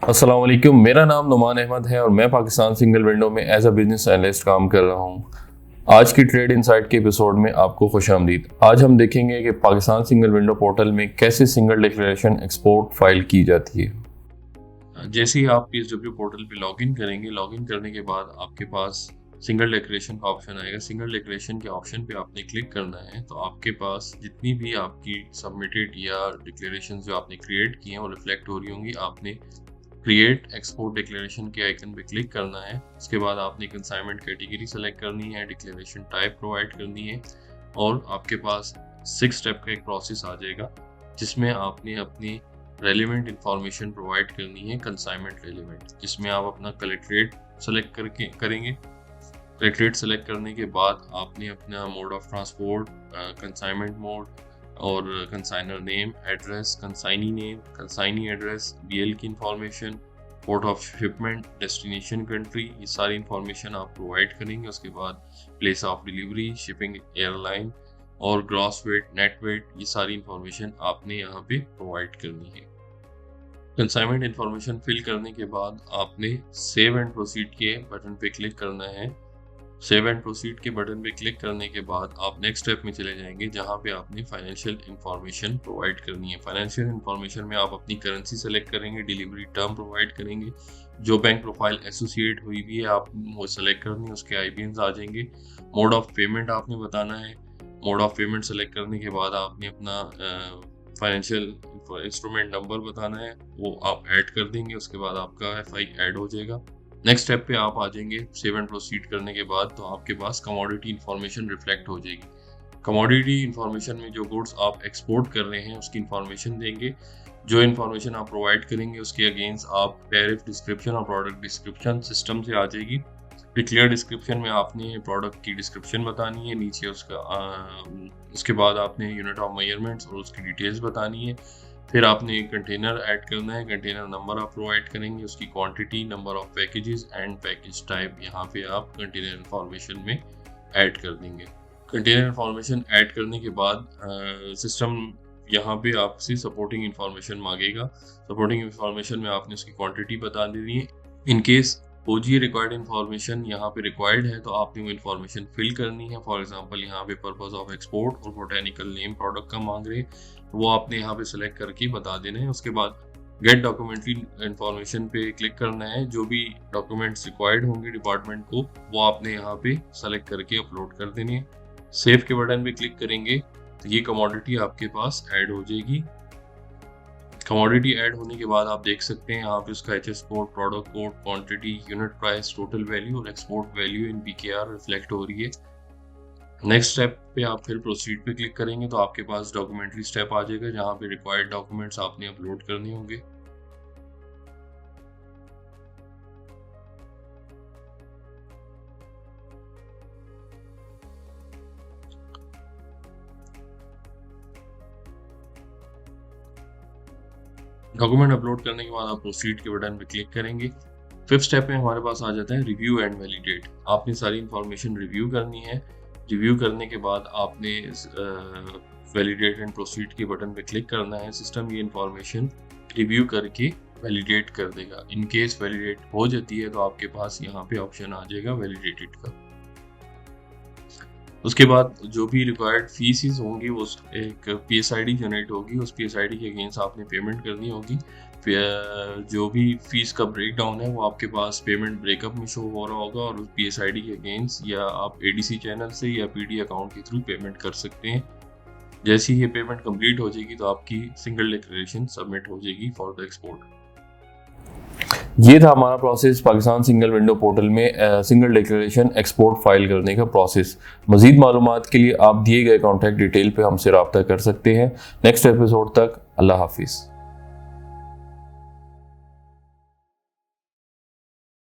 अस्सलाम वालेकुम, मेरा नाम नुमान अहमद है और मैं पाकिस्तान सिंगल विंडो में एज अ बिजनेस एनालिस्ट काम कर रहा हूँ। आज की ट्रेड इनसाइट के एपिसोड में आपको खुशामदीद। आज हम देखेंगे कि पाकिस्तान सिंगल विंडो पोर्टल में कैसे सिंगल डिक्लेरेशन एक्सपोर्ट फाइल की जाती है। जैसे ही आप PSW पोर्टल पे लॉगिन करेंगे, लॉगिन करने के बाद आपके पास सिंगल डिक्लेरेशन का ऑप्शन आएगा। सिंगल डिक्लेरेशन के ऑप्शन पे आपने क्लिक करना है तो आपके पास जितनी भी आपकी सबमिटेड या डिक्लेरेशन जो आपने क्रिएट किए हैं वो रिफ्लेक्ट हो रही होंगी। आपने क्रिएट एक्सपोर्ट डिक्लेरेशन के आइकन पे क्लिक करना है। उसके बाद आपने कंसाइनमेंट कैटेगरी सेलेक्ट करनी है, डिक्लेरेशन टाइप प्रोवाइड करनी है और आपके पास 6 स्टेप का एक प्रोसेस आ जाएगा जिसमें आपने अपनी रेलिवेंट इंफॉर्मेशन प्रोवाइड करनी है। कंसाइनमेंट रेलिवेंट, जिसमें आप अपना कलेक्ट्रेट सेलेक्ट करेंगे। कलेक्ट्रेट सेलेक्ट करने के बाद आपने अपना mode of transport, consignment mode और consignor name, address, consignee address, BL की information, port of shipment, destination country, ये सारी इंफॉर्मेशन आप प्रोवाइड करेंगे। उसके बाद place of delivery, shipping airline और ग्रॉस वेट, नेट वेट, ये सारी इंफॉर्मेशन आपने यहाँ पे प्रोवाइड करनी है। कंसाइनमेंट इंफॉर्मेशन फिल करने के बाद आपने सेव एंड प्रोसीड के बटन पे क्लिक करना है। सेव एंड प्रोसीड के बटन पे क्लिक करने के बाद आप नेक्स्ट स्टेप में चले जाएंगे जहां पे आपने फाइनेंशियल इंफॉर्मेशन प्रोवाइड करनी है। फाइनेंशियल इंफॉर्मेशन में आप अपनी करेंसी सेलेक्ट करेंगे, डिलीवरी टर्म प्रोवाइड करेंगे, जो बैंक प्रोफाइल एसोसिएट हुई भी है आप वो सेलेक्ट करनी है, उसके IBANs आ जाएंगे। मोड ऑफ पेमेंट आपने बताना है। मोड ऑफ पेमेंट सेलेक्ट करने के बाद आपने अपना फाइनेंशियल इंस्ट्रूमेंट नंबर बताना है, वो आप ऐड कर देंगे। उसके बाद आपका FI ऐड हो जाएगा। नेक्स्ट स्टेप पे आप आ जाएंगे। सेव एंड प्रोसीड करने के बाद तो आपके पास कमोडिटी इंफॉर्मेशन रिफ्लेक्ट हो जाएगी। कमोडिटी इंफॉर्मेशन में जो गुड्स आप एक्सपोर्ट कर रहे हैं उसकी इंफॉर्मेशन देंगे। जो इंफॉर्मेशन आप प्रोवाइड करेंगे उसके अगेंस्ट आप टैरिफ डिस्क्रिप्शन और प्रोडक्ट डिस्क्रिप्शन सिस्टम से आ जाएगी। डिक्लेयर डिस्क्रिप्शन में आपने प्रोडक्ट की डिस्क्रिप्शन बतानी है, नीचे उसके बाद आपने यूनिट ऑफ मेजरमेंट्स और उसकी डिटेल्स बतानी है। फिर आपने कंटेनर ऐड करना है, कंटेनर नंबर आप प्रोवाइड करेंगे, उसकी quantity, number of packages and package type यहाँ पे आप कंटेनर इंफॉर्मेशन में ऐड कर देंगे। कंटेनर इंफॉर्मेशन ऐड करने के बाद सिस्टम यहाँ पे आपसे सपोर्टिंग इंफॉर्मेशन मांगेगा। सपोर्टिंग इंफॉर्मेशन में आपने उसकी क्वांटिटी बता देनी है। In case OGA required information यहाँ पे रिक्वायर्ड है तो आपने वो इंफॉर्मेशन फिल करनी है। फॉर एग्जांपल यहाँ पे पर्पस ऑफ एक्सपोर्ट और बोटेनिकल नेम प्रोडक्ट का मांग रहे, वो आपने यहाँ पे सेलेक्ट करके बता देना है। उसके बाद गेट डॉक्यूमेंट्री इंफॉर्मेशन पे क्लिक करना है। जो भी डॉक्यूमेंट्स रिक्वायर्ड होंगे डिपार्टमेंट को वो आपने यहाँ पे सेलेक्ट करके अपलोड कर देने हैं। सेव के बटन पे क्लिक करेंगे तो ये कमोडिटी आपके पास ऐड हो जाएगी। कमोडिटी ऐड होने के बाद आप देख सकते हैं यहाँ पे उसका HS code, product code, quantity, unit price, total value और export value in PKR reflect हो रही है। नेक्स्ट स्टेप पे आप फिर प्रोसीड पे क्लिक करेंगे तो आपके पास डॉक्यूमेंट्री स्टेप आ जाएगा जहाँ पे रिक्वायर्ड डॉक्यूमेंट्स आपने अपलोड करने होंगे। डॉक्यूमेंट अपलोड करने के बाद आप प्रोसीड के बटन पे क्लिक करेंगे। फिफ्थ स्टेप में हमारे पास आ जाता है रिव्यू एंड वैलिडेट। आपने सारी इंफॉर्मेशन रिव्यू करनी है। रिव्यू करने के बाद आपने वैलिडेट एंड प्रोसीड के बटन पे क्लिक करना है। सिस्टम ये इंफॉर्मेशन रिव्यू करके वैलिडेट कर देगा। इन केस वैलिडेट हो जाती है तो आपके पास यहाँ पे ऑप्शन आ जाएगा वैलिडेटेड का। उसके बाद जो भी रिक्वायर्ड फीस होंगी वो एक PSID जनरेट होगी, उस PSID के अगेंस्ट आपने पेमेंट करनी होगी। जो भी फीस का ब्रेक डाउन है वो आपके पास पेमेंट ब्रेकअप में शो हो रहा होगा और उस PSID के अगेंस्ट या आप ADC चैनल से या PD अकाउंट के थ्रू पेमेंट कर सकते हैं। जैसे ही ये पेमेंट कंप्लीट हो जाएगी तो आपकी सिंगल डिक्लेरेशन सबमिट हो जाएगी फॉर द एक्सपोर्ट। ये था हमारा process Pakistan single window portal में सिंगल डिक्लेरेशन एक्सपोर्ट फाइल करने का प्रोसेस। मजीद मालूमात के लिए आप दिए गए कॉन्टैक्ट डिटेल पे हमसे रब्ता कर सकते हैं। नेक्स्ट एपिसोड तक अल्लाह हाफिज़।